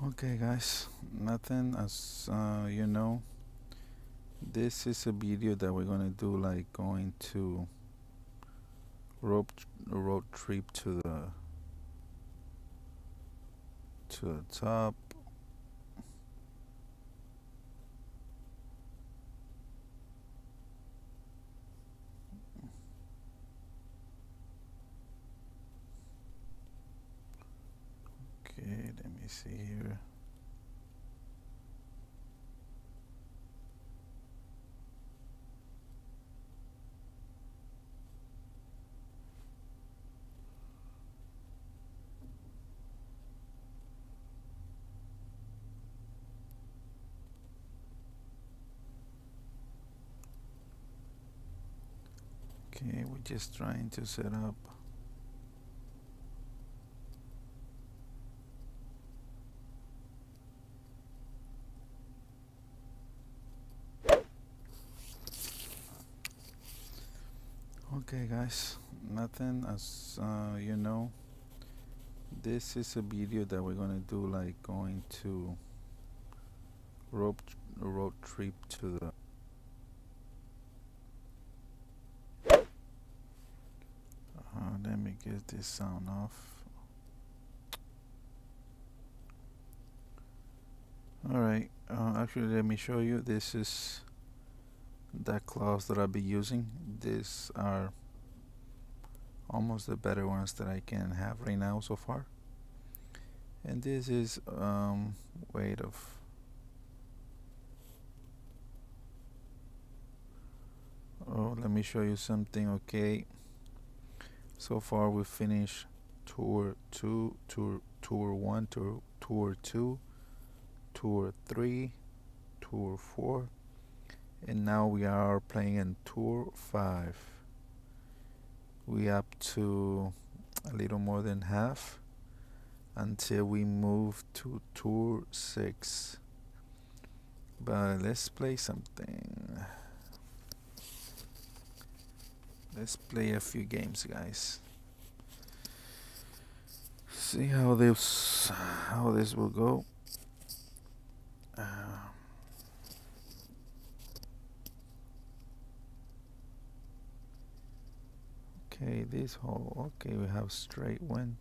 Okay, guys, nothing as you know, this is a video that we're gonna do, like going to road trip to the top. Okay, let me see here. Okay, we're just trying to set up. Okay, guys, nothing as you know, this is a video that we're gonna do, like going to road road trip to the. Let me get this sound off. Alright, actually let me show you. This is the cloths that I'll be using. These are almost the better ones that I can have right now so far. And this is weight of let me show you something. Okay, so far we finished tour 2, tour 1, tour 2, tour 3, tour 4, and now we are playing in tour 5. We up to a little more than half until we move to tour 6. But let's play something. Let's play a few games, guys. See how this will go. Okay, this hole. Okay, we have straight wind.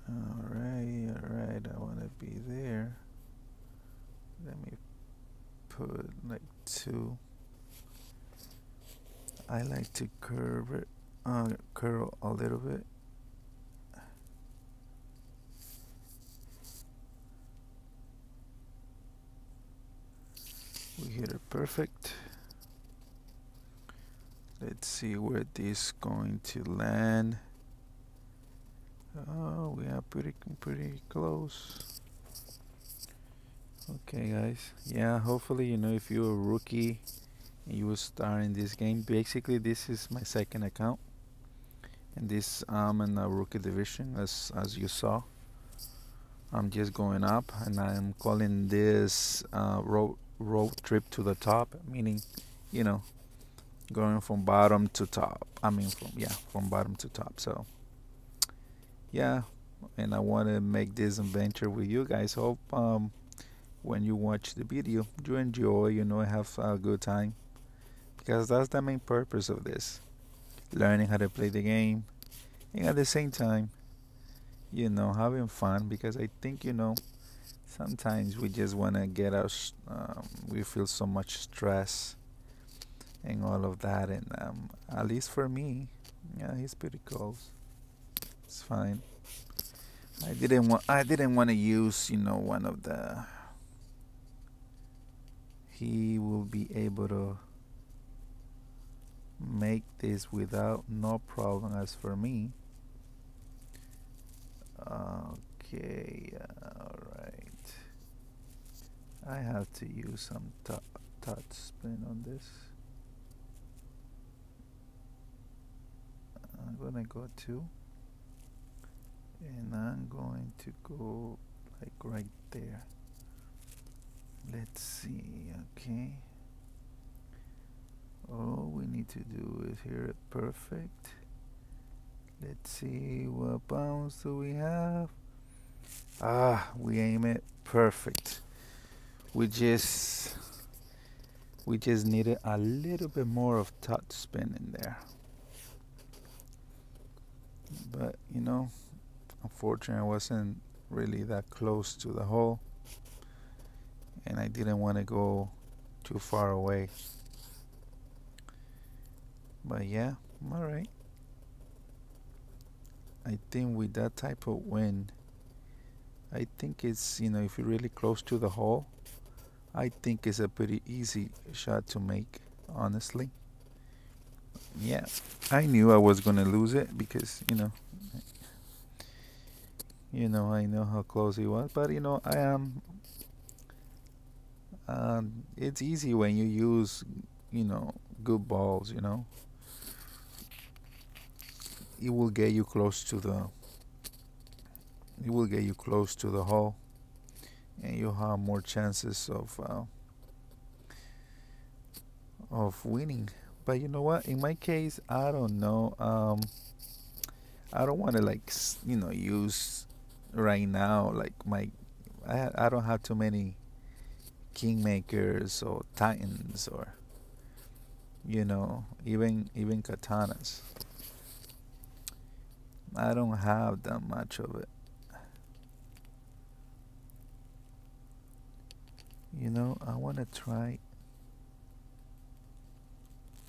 Alright, alright. I want to be there. Let me put like 2. I like to curve it, curl a little bit. We hit it perfect. Let's see where this is going to land. Oh, we are pretty close. Okay, guys. Yeah, hopefully, if you're a rookie and you will start in this game. Basically, this is my second account, and this I'm in the rookie division, as you saw. I'm just going up, and I'm calling this road trip to the top, meaning, going from bottom to top. I mean, from bottom to top. So, yeah, and I want to make this adventure with you guys. Hope when you watch the video, you enjoy, have a good time, because that's the main purpose of this. Learning how to play the game, and at the same time, having fun, because I think, sometimes we just want to get our, we feel so much stress and all of that, and at least for me, yeah, he's pretty close. It's fine. I didn't want to use, one of the. He will be able to make this without no problem. As for me, okay, all right. I have to use some touch spin on this. I'm gonna go 2, and I'm going to go like right there. Let's see. Okay, all we need to do is hit it perfect. Let's see what bounce do we have. Ah, we aim it perfect. We just we just needed a little bit more of touch spin in there. But unfortunately I wasn't really that close to the hole and I didn't want to go too far away. But yeah, alright. I think with that type of wind, I think it's, if you're really close to the hole, I think it's a pretty easy shot to make, honestly. Yeah, I knew I was gonna lose it because, I know how close he was, but I am. It's easy when you use, you know, good balls. It will get you close to the. It will get you close to the hole, and you'll have more chances of winning. But you know what? In my case, I don't know. I don't want to like use right now like my. I don't have too many kingmakers or titans or even katanas. I don't have that much of it. I want to try.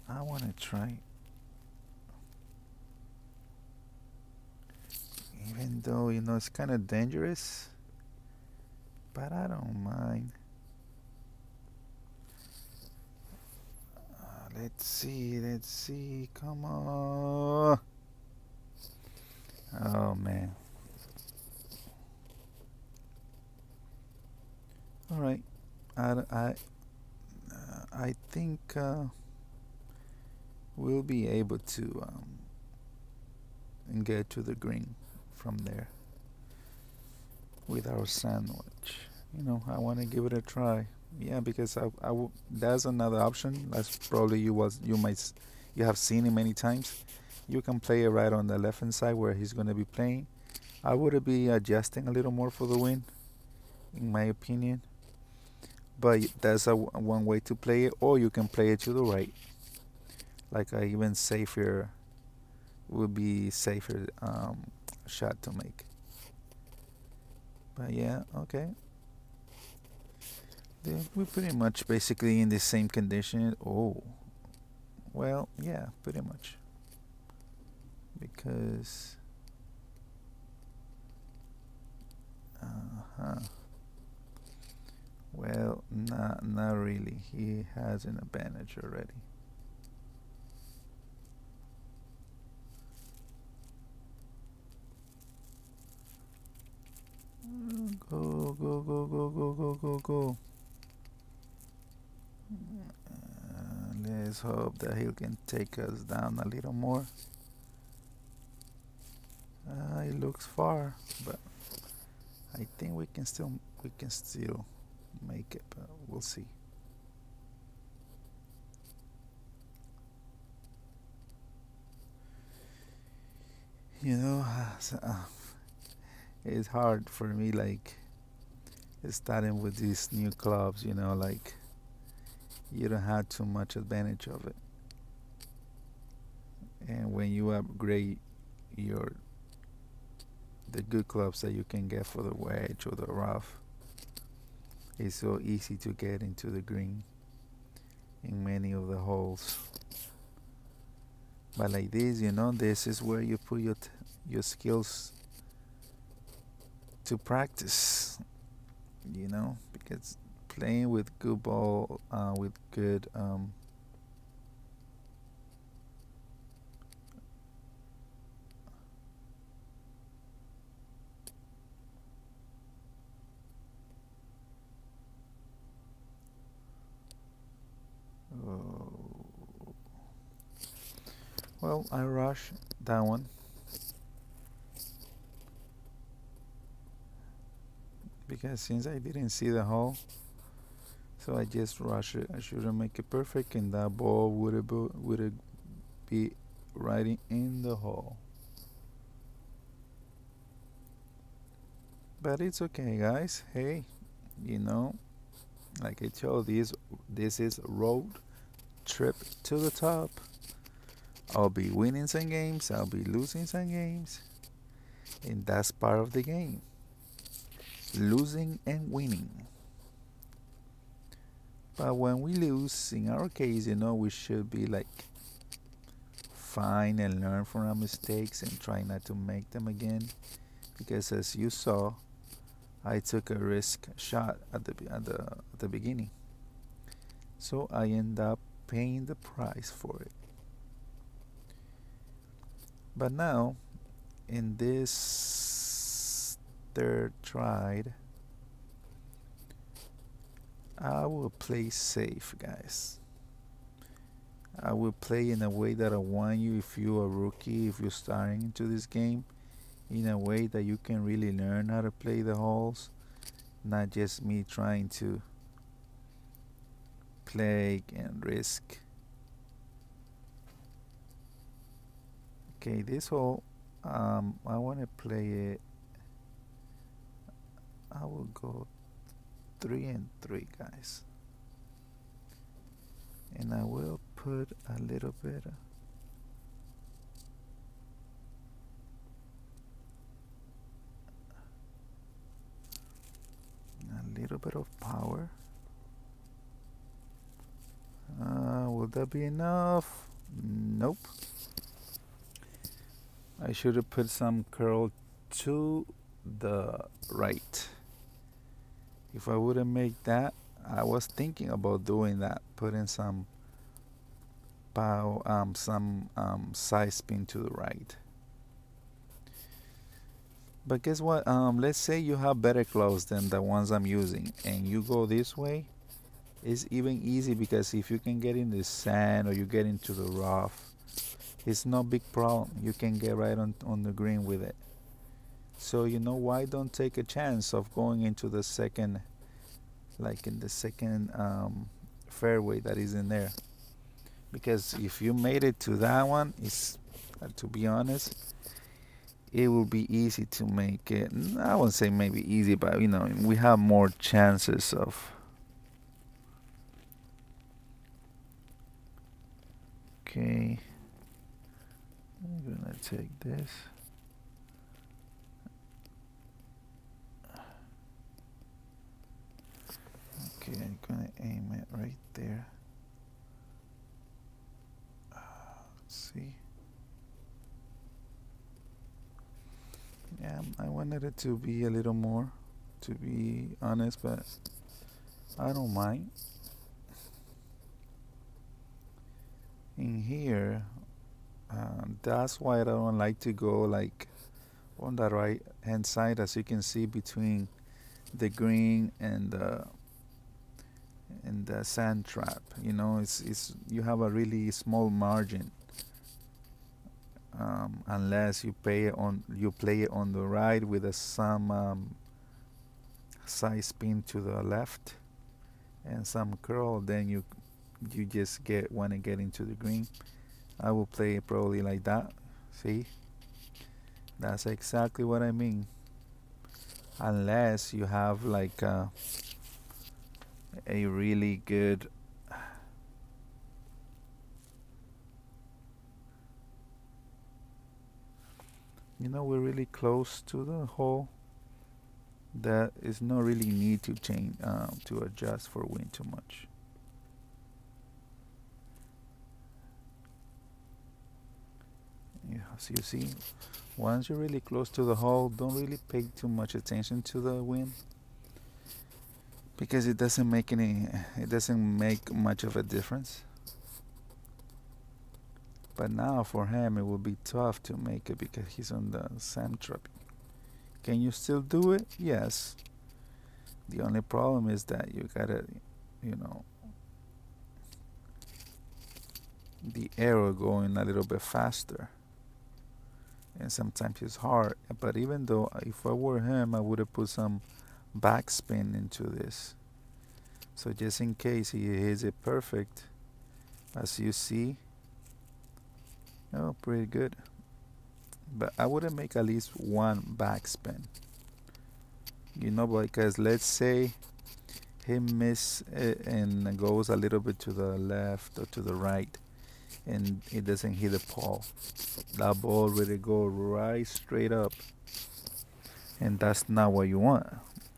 I want to try. Even though it's kind of dangerous, but I don't mind. Let's see. Let's see. Come on. Oh man. All right. I think we'll be able to get to the green from there with our sandwich. I want to give it a try. Yeah, because that's another option. That's probably you have seen it many times. You can play it right on the left hand side where he's going to be playing. I would be adjusting a little more for the win, in my opinion. But that's one way to play it, or you can play it to the right. Like a even safer would be safer shot to make. But yeah, okay. We're pretty much basically in the same condition. Oh, well, yeah, pretty much. Because, uh-huh. Well, not really. He has an advantage already. Go, go, go, go, go, go, go, go. Let's hope that he can take us down a little more. It looks far, but I think we can still make it, but we'll see. You know, it's hard for me like starting with these new clubs. Like you don't have too much advantage of it, and when you upgrade your the good clubs that you can get for the wedge or the rough, it's so easy to get into the green in many of the holes. But like this, this is where you put your skills to practice. Because playing with good ball, with good oh, well, I rush that one because since I didn't see the hole, so I just rush it. I shouldn't make it perfect, and that ball would be right in the hole. But it's okay, guys. Hey, you know, like I told you, this is road trip to the top. I'll be winning some games, I'll be losing some games, and that's part of the game. Losing and winning. But when we lose, in our case, we should be like fine and learn from our mistakes and try not to make them again. Because as you saw, I took a risk shot at the beginning, so I end up paying the price for it. But now, in this third try, I will play safe, guys. I will play in a way that I want you if you're a rookie, if you're starting into this game, in a way that you can really learn how to play the holes, not just me trying to play and risk. Okay, this hole, I want to play it. I will go 3 and 3, guys, and I will put a little bit of power. Will that be enough? Nope. I should have put some curl to the right. If I wouldn't make that, I was thinking about doing that, putting some side spin to the right. But guess what? Let's say you have better clubs than the ones I'm using, and you go this way. It's even easy because if you can get in the sand or you get into the rough, it's no big problem. You can get right on the green with it. So why don't take a chance of going into the second, like in the second fairway that is in there. Because if you made it to that one, to be honest, it will be easy to make it. I won't say maybe easy, but we have more chances of. Okay, I'm gonna take this. Okay, I'm gonna aim it right there. Let's see. Yeah, I wanted it to be a little more, to be honest, but I don't mind. In here, that's why I don't like to go like on the right hand side, as you can see between the green and the sand trap. It's you have a really small margin, unless you play it on the right with some side spin to the left and some curl. Then you just want to get into the green. I will play it probably like that. See, that's exactly what I mean. Unless you have like a really good we're really close to the hole. That is no really need to change to adjust for wind too much. Yeah, so you see, once you're really close to the hole, don't really pay too much attention to the wind, because it doesn't make much of a difference. But now for him it will be tough to make it because he's on the sand trap. Can you still do it? Yes. The only problem is that you gotta, the arrow going a little bit faster. And sometimes it's hard. But even though if I were him, I would have put some backspin into this. So just in case he hits it perfect, as you see, pretty good. But I would make at least one backspin. You know, because let's say he miss it and goes a little bit to the left or to the right, and it doesn't hit the pole. That ball really go right straight up, and that's not what you want.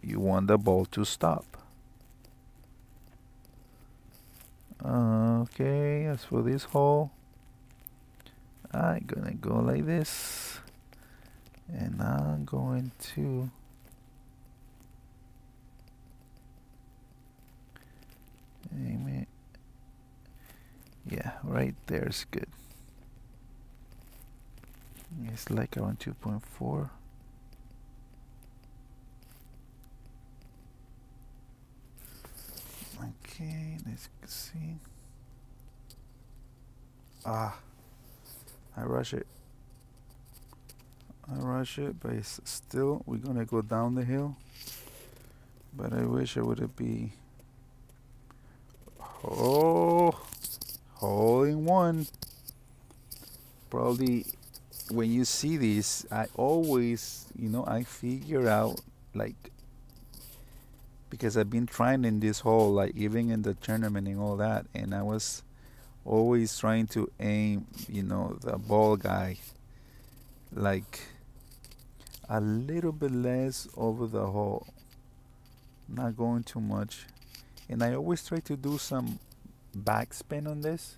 You want the ball to stop. Okay, as for this hole, I'm gonna go like this, and I'm going to aim it. Yeah, right there is good. It's like around 2.4. Okay, let's see. Ah, I rush it. But it's still, we're gonna go down the hill. But I wish I would have be. Oh, hole in one. Probably when you see this, I always, I figure out like because I've been trying in this hole, like even in the tournament and all that, and I was always trying to aim, the ball guy like a little bit less over the hole, not going too much. And I always try to do some backspin on this.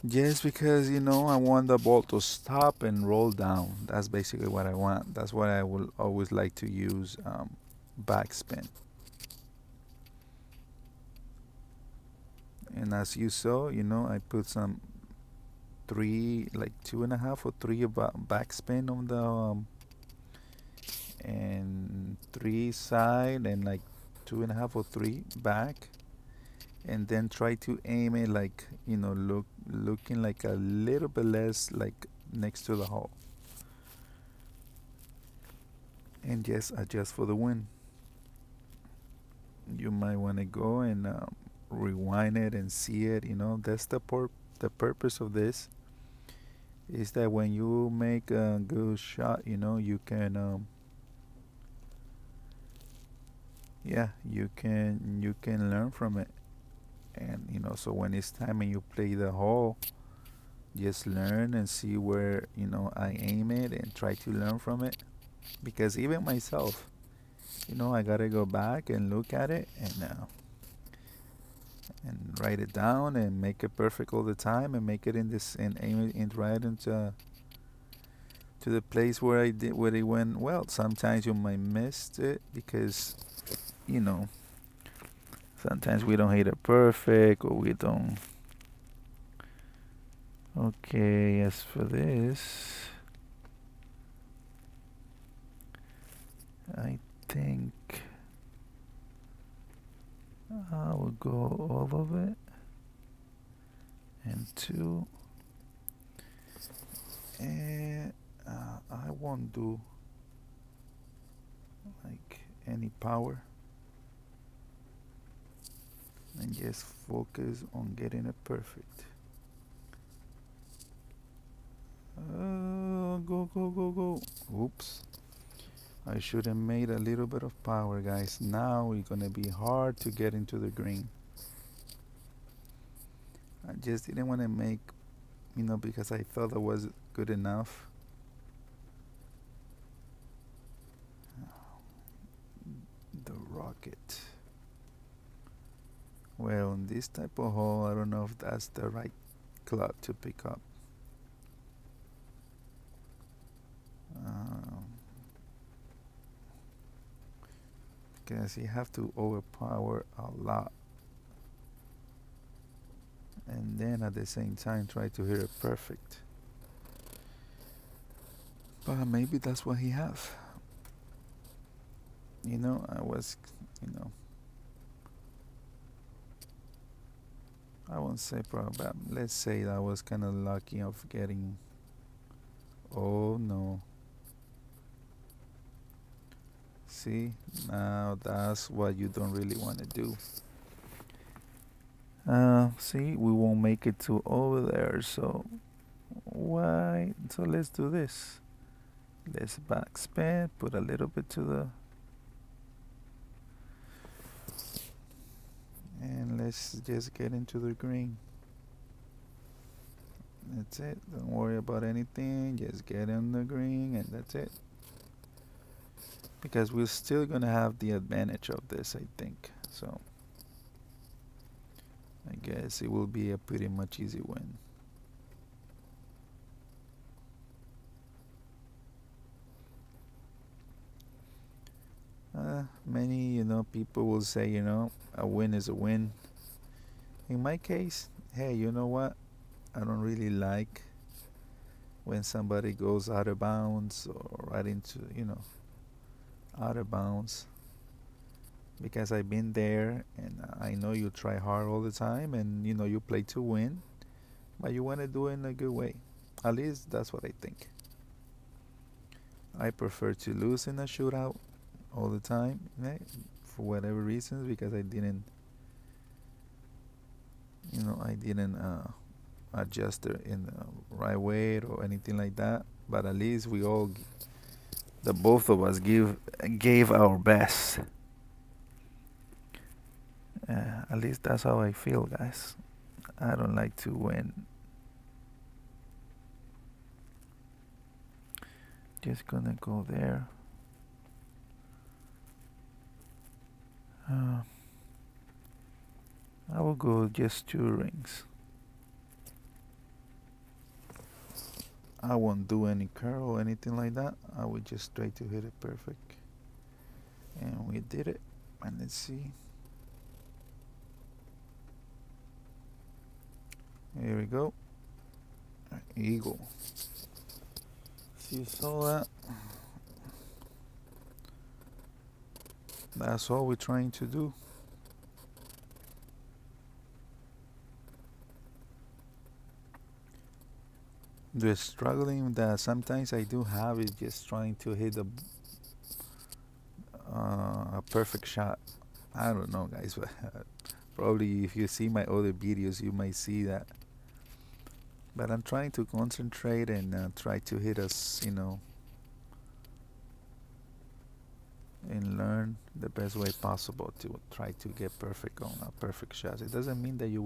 Just because, I want the ball to stop and roll down. That's basically what I want. That's why I will always like to use backspin. And as you saw, I put some three, like 2.5 or three backspin on the and three side and like 2.5 or three back, and then try to aim it like looking like a little bit less like next to the hole, and just adjust for the wind. You might want to go and rewind it and see it. That's the purpose of this is that when you make a good shot, you can yeah, you can learn from it. And so when it's time and you play the hole, just learn and see where I aim it and try to learn from it, because even myself, I gotta go back and look at it and write it down and make it perfect all the time and make it in this and aim it in right into to the place where it went well. Sometimes you might miss it because you know sometimes we don't hit it perfect or we don't. Okay, as for this, I think I will go all of it and two, and I won't do like any power and just focus on getting it perfect. Go, go, go, go. Oops. I should have made a little bit of power, guys. Now it's gonna be hard to get into the green. I just didn't want to make, because I thought it was good enough. The rocket. Well, in this type of hole, I don't know if that's the right club to pick up. Because you have to overpower a lot. And then at the same time try to hit it perfect. But maybe that's what he have. I was, I won't say probably, but let's say that I was kind of lucky of getting. Oh no. See, now that's what you don't really want to do. See, we won't make it to over there, so why? So let's do this. Let's backspin, put a little bit to the, and let's just get into the green. That's it. Don't worry about anything. Just get in the green, and that's it. Because we're still gonna have the advantage of this, I think. So I guess it will be a pretty much easy win. Many, people will say, a win is a win. In my case, hey, you know what? I don't really like when somebody goes out of bounds or right into, out of bounds. Because I've been there and I know you try hard all the time and, you play to win, but you want to do it in a good way. At least that's what I think. I prefer to lose in a shootout all the time, right? For whatever reasons, because I didn't adjust it in the right way or anything like that. But at least the both of us gave our best. At least that's how I feel, guys. I don't like to win. Just gonna go there. I will go just 2 rings. I won't do any curl or anything like that. I will just try to hit it perfect. And we did it. And let's see. Here we go. Eagle. See, you saw that? That's all we're trying to do. The struggling that sometimes I do have is just trying to hit a perfect shot. I don't know, guys, but probably if you see my other videos, you might see that. But I'm trying to concentrate and try to hit us, and learn the best way possible to try to get perfect on a perfect shots. It doesn't mean that you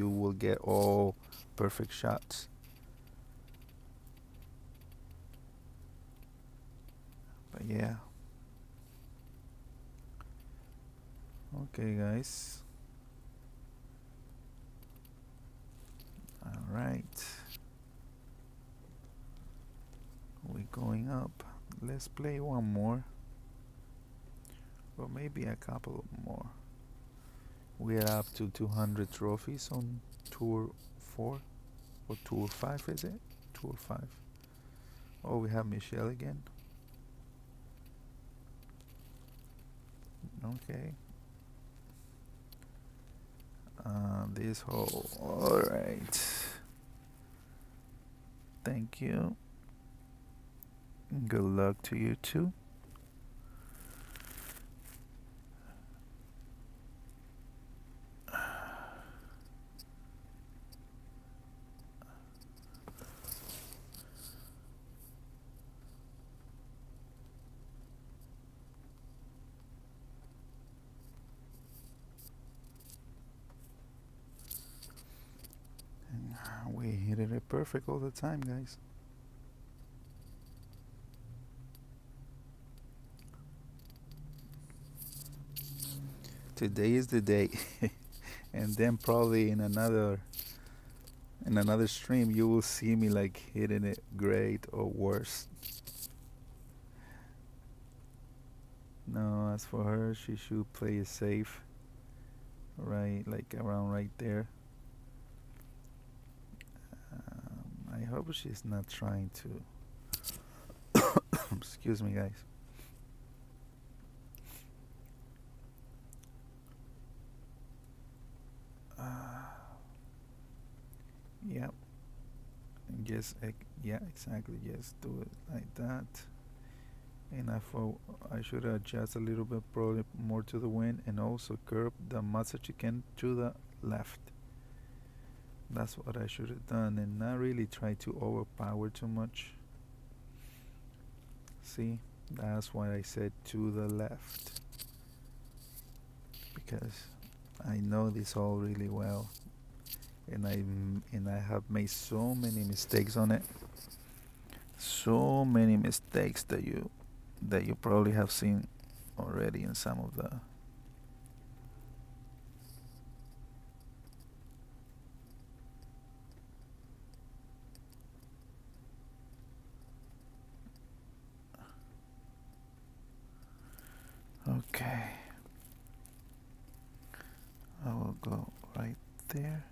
will get all perfect shots. But yeah. Okay, guys. All right. We're going up. Let's play one more. Or maybe a couple more. We are up to 200 trophies on Tour 4. Or Tour 5, is it? Tour 5. Oh, we have Michelle again. Okay. This hole. Alright. Thank you. Good luck to you too. We hit it perfect all the time, guys. Today is the day. And then probably in another stream you will see me like hitting it great or worse. No, as for her, she should play it safe. Right, like around right there. I hope she's not trying to. Excuse me, guys. Yep. And just yeah, exactly. Just do it like that. And I thought I should adjust a little bit, probably more to the wind, and also curve the much that you can to the left. That's what I should have done, and not really try to overpower too much. See, that's why I said to the left, because I know this hole really well, and I have made so many mistakes on it, so many mistakes that you probably have seen already in some of the. Okay, I will go right there.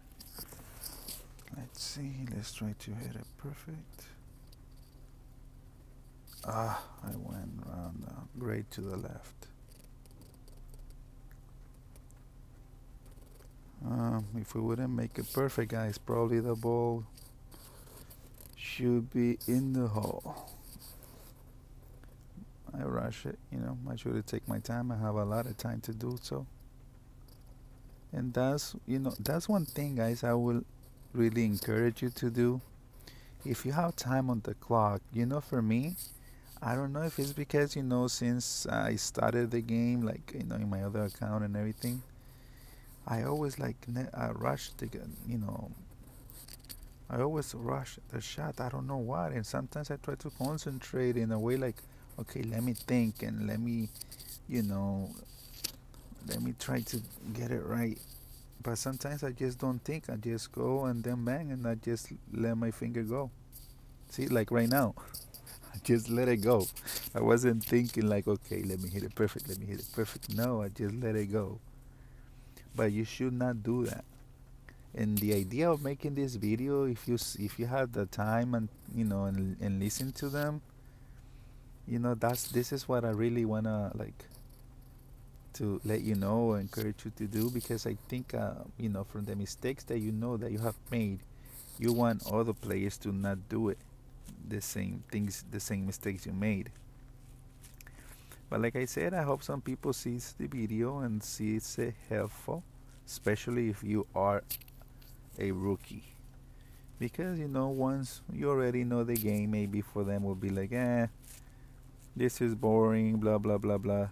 Let's see, let's try to hit it perfect. Ah, I went around great to the left. If we wouldn't make it perfect, guys, probably the ball should be in the hole. I rush it, I should take my time. I have a lot of time to do so. And that's one thing, guys, I will really encourage you to do. If you have time on the clock, for me, I don't know if it's because, since I started the game, like, in my other account and everything, I always like rush I always rush the shot. I don't know why. And sometimes I try to concentrate in a way like, okay, let me think and you know, let me try to get it right. But sometimes I just don't think. I just go and then bang and I just let my finger go. See, like right now, I just let it go. I wasn't thinking like, okay, let me hit it perfect, let me hit it perfect. No, I just let it go. But you should not do that. And the idea of making this video, if you have the time and and listen to them, this is what I really wanna like to let you know, encourage you to do, because I think from the mistakes that that you have made, you want other players to not do it, the same things, the same mistakes you made. But like I said, I hope some people sees the video and sees it helpful, especially if you are a rookie. Because once you already know the game, maybe for them will be like, this is boring, blah blah blah blah.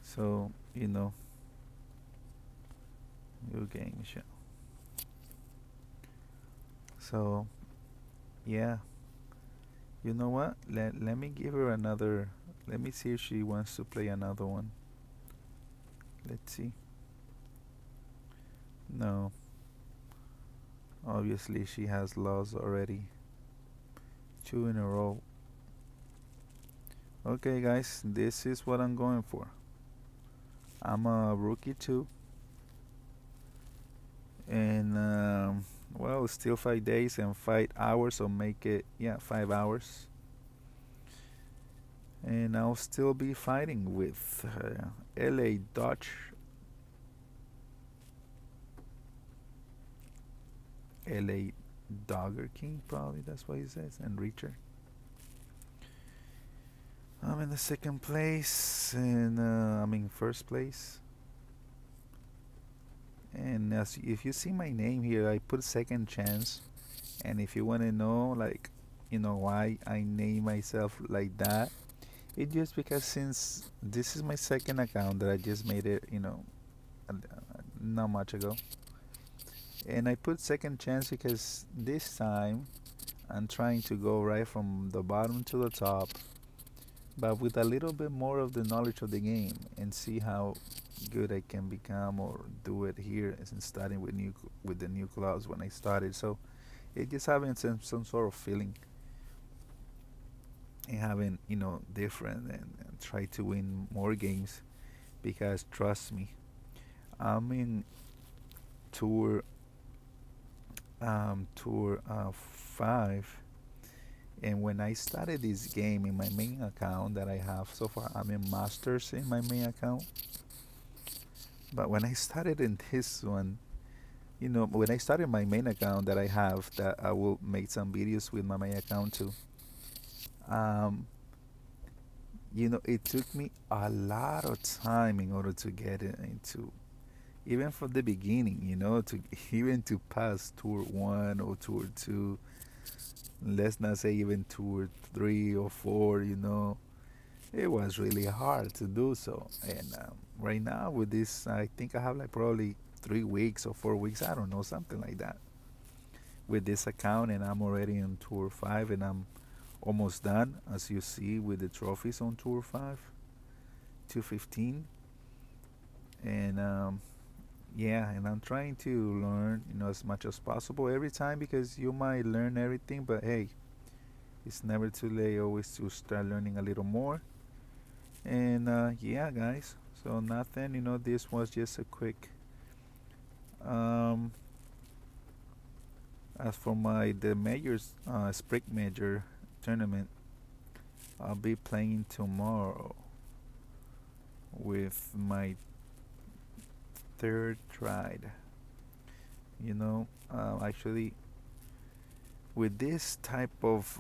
So new game show. So yeah, you know what? Let me give her another. Let me see if she wants to play another one. Let's see. No. Obviously, she has lost already. 2 in a row. Okay, guys, this is what I'm going for. I'm a rookie too. And, well, still 5 days and 5 hours, so make it, 5 hours. And I'll still be fighting with LA Dodge. LA Dogger King, probably that's what he says, and Reacher. I'm in the second place, and I'm in first place. And if you see my name here, I put second chance. And if you want to know, like, why I name myself like that, it's just because since this is my second account that I just made it, not much ago. And I put second chance because this time I'm trying to go right from the bottom to the top, but with a little bit more of the knowledge of the game, and see how good I can become or do it here, as in starting with the new clubs when I started. So it just having some sort of feeling and having different, and try to win more games, because trust me, I'm in tour 5, and when I started this game in my main account that I have so far, I'm in Masters in my main account. But when I started in this one, when I started my main account that I have, that I will make some videos with my main account too. It took me a lot of time in order to get it into, even from the beginning, to even to pass tour 1 or tour 2. let's not say even 2 or 3 or 4, it was really hard to do so. And right now with this, I think I have like probably 3 weeks or 4 weeks, I don't know, something like that, with this account, and I'm already on Tour 5, and I'm almost done, as you see, with the trophies on Tour 5, 215. And yeah, and I'm trying to learn, as much as possible every time, because you might learn everything, but hey, it's never too late always to start learning a little more. And yeah, guys, so nothing, this was just a quick. Um, as for the majors, spring major tournament, I'll be playing tomorrow with my third try. Actually, with this type of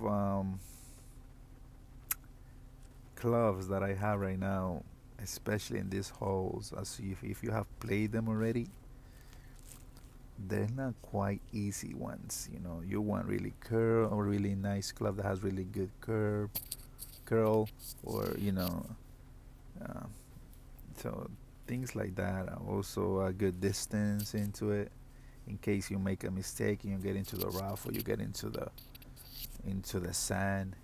clubs that I have right now, especially in these holes, as if you have played them already, they're not quite easy ones. You want really curl, or really nice club that has really good curl, or uh, so things like that. Also a good distance into it, in case you make a mistake and you get into the rough, or you get into the sand.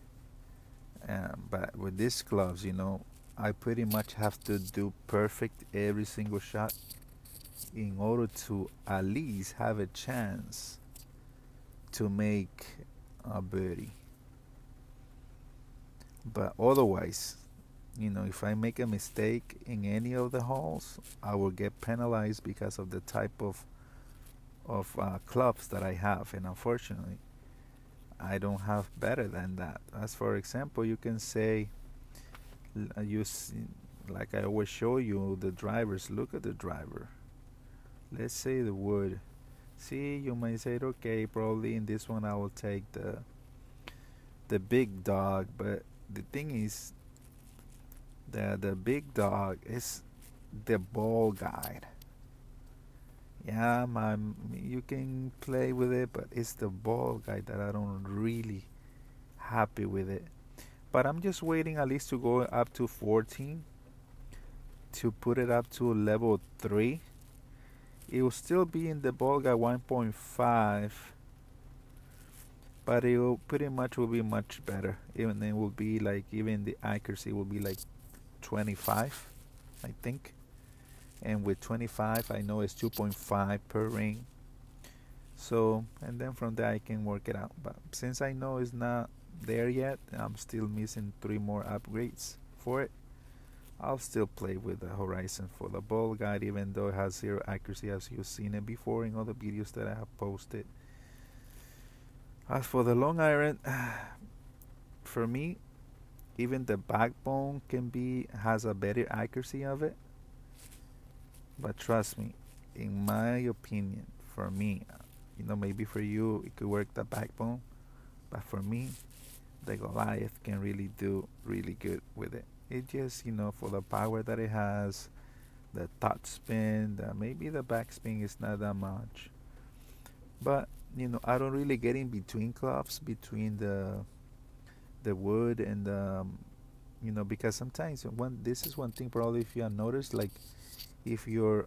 But with these gloves, I pretty much have to do perfect every single shot in order to at least have a chance to make a birdie. But otherwise, if I make a mistake in any of the holes, I will get penalized because of the type of clubs that I have, and unfortunately, I don't have better than that. As for example, you can say, like I always show you the drivers. Look at the driver. Let's say the wood. See, you might say, okay, probably in this one I will take the big dog, but the thing is that the big dog is the ball guide. Yeah, you can play with it, but it's the ball guide that I don't really happy with it. But I'm just waiting at least to go up to 14 to put it up to level 3. It will still be in the ball guide 1.5, but it will pretty much will be much better. Even it will be like, even the accuracy will be like 25, I think. And with 25, I know it's 2.5 per ring. So, and then from there I can work it out. But since I know it's not there yet, I'm still missing 3 more upgrades for it. I'll still play with the Horizon for the ball guide, even though it has 0 accuracy, as you've seen it before in other videos that I have posted. As for the long iron, for me, even the backbone has a better accuracy of it. But trust me, in my opinion, for me, maybe for you it could work the backbone, but for me, the Goliath can really do really good with it. It just, for the power that it has, the top spin, maybe the backspin is not that much. But, I don't really get in between clubs, between the wood and because sometimes this is one thing probably, if you have noticed, like if your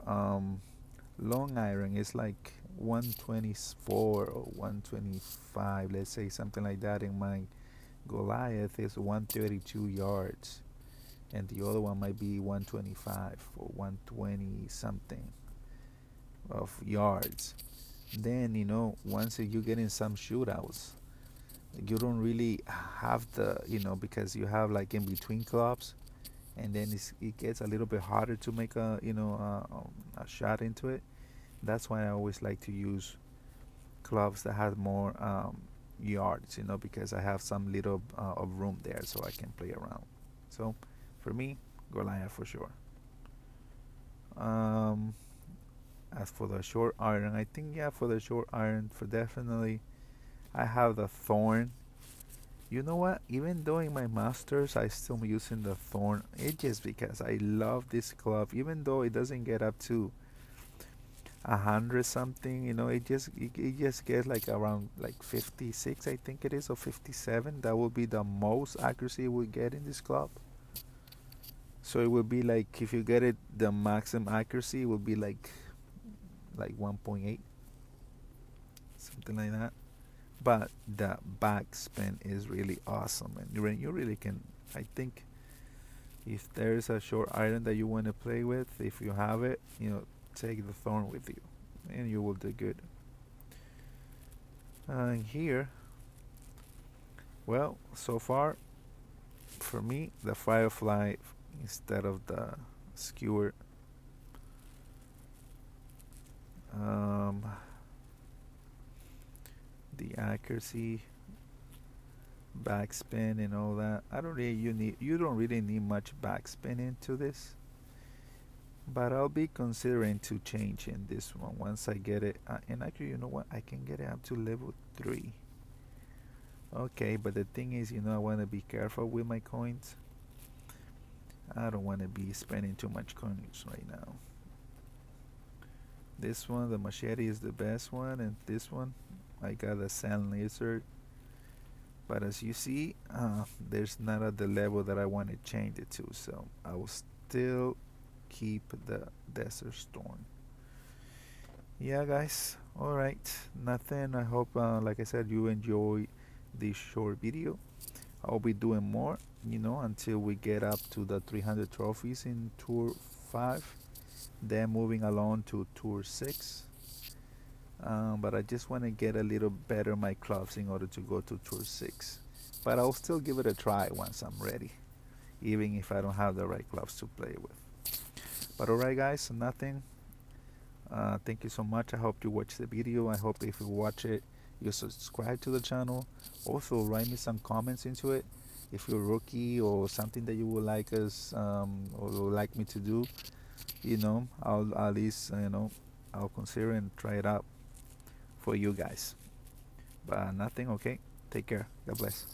long iron is like 124 or 125, let's say something like that, and my Goliath is 132 yards, and the other one might be 125 or 120 something of yards. Then once you get in some shootouts, you don't really have because you have like in between clubs, and then it gets a little bit harder to make a shot into it. That's why I always like to use clubs that have more yards, because I have some little of room there so I can play around. So for me, Goliath for sure. As for the short iron, I think, yeah, for the short iron, for definitely, I have the Thorn. You know what? Even though in my masters I still using the Thorn, it's just because I love this club. Even though it doesn't get up to 100 something, it just gets like around like 56, I think it is, or 57. That will be the most accuracy we get in this club. So it will be like, if you get it the maximum accuracy, it will be like 1.8, something like that. But the backspin is really awesome, and you really can, I think, if there's a short iron that you want to play with, if you have it, take the thorn with you, and you will do good. And here, well, so far, for me, the firefly instead of the skewer. Um, the accuracy, backspin, and all that. I don't really you don't really need much backspin into this, but I'll be considering to change in this one once I get it. And actually, you know what? I can get it up to level 3. Okay, but the thing is, I want to be careful with my coins. I don't want to be spending too much coins right now. This one, the machete, is the best one, and this one, I got a sand lizard. But as you see, there's not at the level that I want to change it to, so I will still keep the desert storm. Yeah, guys. All right, nothing. I hope, like I said, you enjoy this short video. I'll be doing more, until we get up to the 300 trophies in Tour 5, then moving along to Tour 6. But I just want to get a little better my clubs in order to go to Tour 6. But I'll still give it a try once I'm ready, even if I don't have the right clubs to play with. But alright, guys, nothing. Thank you so much. I hope you watch the video. I hope if you watch it, you subscribe to the channel. Also, write me some comments into it. If you're a rookie or something that you would like us, or would like me to do, I'll at least, I'll consider and try it out for you guys. But nothing. Okay, take care. God bless.